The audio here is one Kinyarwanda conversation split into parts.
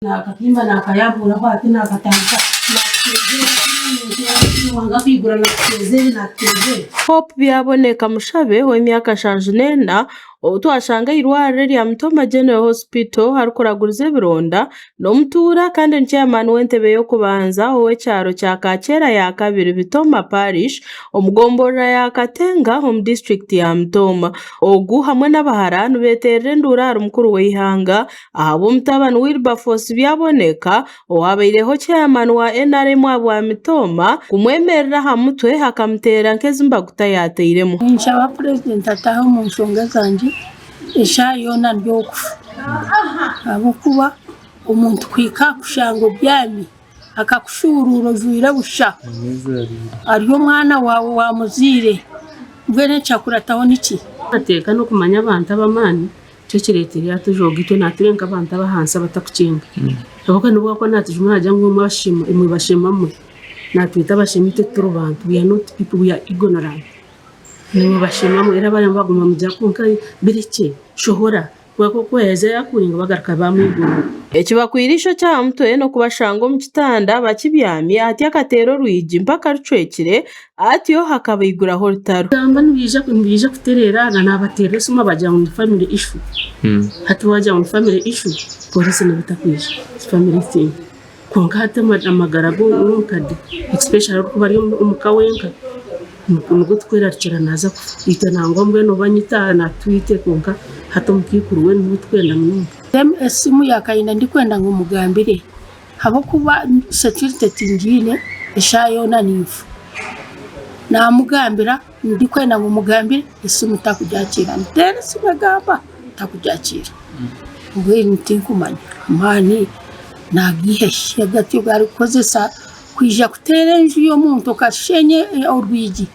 Nakatimba nakayabura kwati nakatanga Hope byaboneka Mushabe w'emyaka 29 twashanga irwarire rya Mutoma General Hospital harukuraguriza ebironda n'omutura kandi chairman w'entebe yo kubanza ow'ekyaro kya Kakera ya kabiri Bitoma Parish omugomborera ya Katenga home district ya Mutoma ogu hamwe n'abaharani beterere ndura hari mukuru w'ihanga ahabo Mutabani Wilberforce byaboneka owabaireho chairman wa NRM wa Mutoma kumwemerera hamutwe hakamutera nk'ezimbaguta yateiremo Nshaba president ataho mu nshonga zanje ishayona ndyokufa abo kuba umuntu kwika kushango byami akakushururo juira busha ariyo mwana wawe wa muzire ngwene chakurataho niki ateka no kumanya abantu abamani cyo kiretire yatujogito naturenga abantu abahansa batakucenga abako nubwo ko natujuma najya ngo mwashima imwe bashimamwe natwita bashimite turubantu we are not people, we are ignorant niwe bashimamwe era bari baguma mu byakunka bireke shohora kwako kweze yakuringa bagaruka bamwigura ekibakwirisho cya mutwe no kubashango mu kitanda bakibyami ati akatero rwigi mpaka rucwekire ati yo hakabigura hortaro gamba nibije kuterera nabatera suma bajya mu family issue hati wajya mu family issue polisi nibitakwije family thing konka hata amagarago umukadi especially ko bari umukawenka nuko twerarikira naza kwita nangombwe no banyita na twite konka hata mukikuruwe n'utwenda mwumva esimu yakayina ndikwenda ngo mugambire habo kuba security tingine ishayona nifu na mugambira ndikwenda ngo mugambire esimu takujakira ndere sibagamba takujakira ngwe ntinkumanya mani nagiheshe gatyo gari kozesa kwija kuterenje yo muntu kashenye orwigi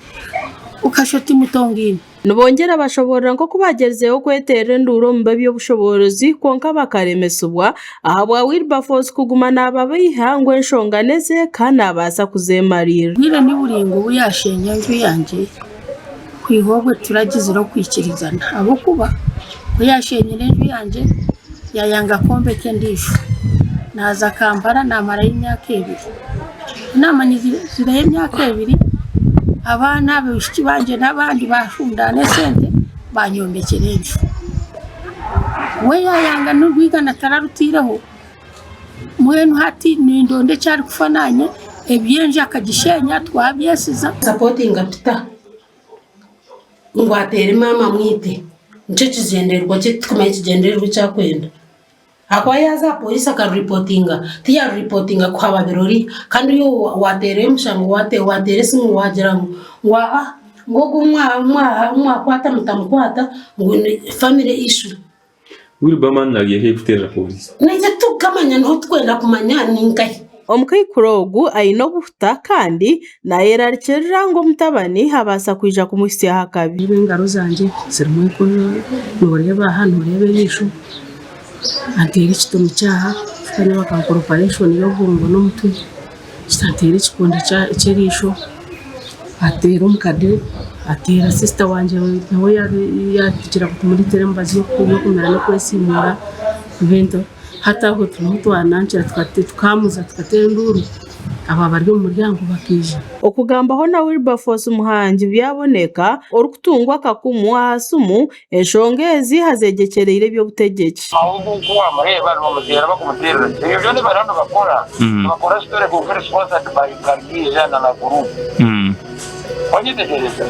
ukashoti mutongine nubongera bashobora nko kubagezeho kweterera nduro mbabi y'obushobozi konka bakaremesubwa ahabwa Wilberforce kuguma nababiha nshonganeze kana basa kuzemarira nire ni buringo buyashenye nju yanje kwihogwe turagiziro kwikirizana abo kuba buyashenye nju yanje yayanga kombe kendisho naza kambara namara y'imyaka 2 namanye ziraye imyaka 2 abana bishiki banje nabandi bashundane sente banyombekerenje we yayanga n'urwigana tararutireho mwenu hati nindonde cyari kufananye ebyenje akagishenya twabyesiza supporting apita ngwatere mama mwite nce kizenderwa cyo tukumaye kigenderwa cyakwenda akwa yaza polisi akareportinga tiya reportinga kwa babirori kandi yo watere mushango watere simu wagira ngo umwa kwata mutamukwata ngo family issue Wilberman nagiye heputera polisi nje tukamanya no twenda kumanya ninkai omukayikurogu ayino buta kandi na yerarikira ngo Mutabani habasa kwija kumusya hakabi ingaro zanje zirimo ko nureba hano rebe nisho atera ikitomo cyaha kandi bakakora operation yo bumbo no mutwe kitatera ikikonde cyerisho atera umukade atera sister wanje nawe yakira kumuri terembazi yo kumera no kwesimura bento hata aho tumutwanangira tukamuza tukatera nduru aba bari mu muryango bakije okugambaho na Wilberforce umuhangi byaboneka orukutungwa kakumu hasumu eshongezi hazegekerere byo butegeki ahubwo ko amareba no mutera bakumutera ibyo ne barano bakora story ko responsible by Kargiza na group wanyitegereza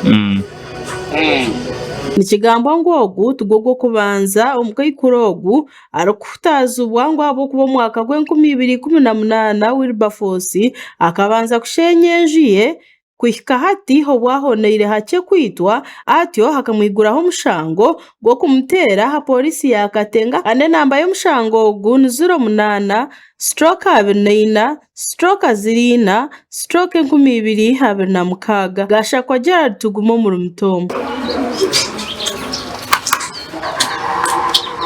nikigambo ngogu tugogo kubanza omukayikurogu arukutazubwa ngo abo kubo mwaka gw'2018 Wilberforce akabanza kushenyenjiye kwihika hati ho bwahonere hake kwitwa atyo hakamwiguraho mushango gwo kumutera ha polisi ya Katenga ane namba yo mushango ogu 08-29/0/2026 gashakwa Gerard Tugumo mu Mutombo.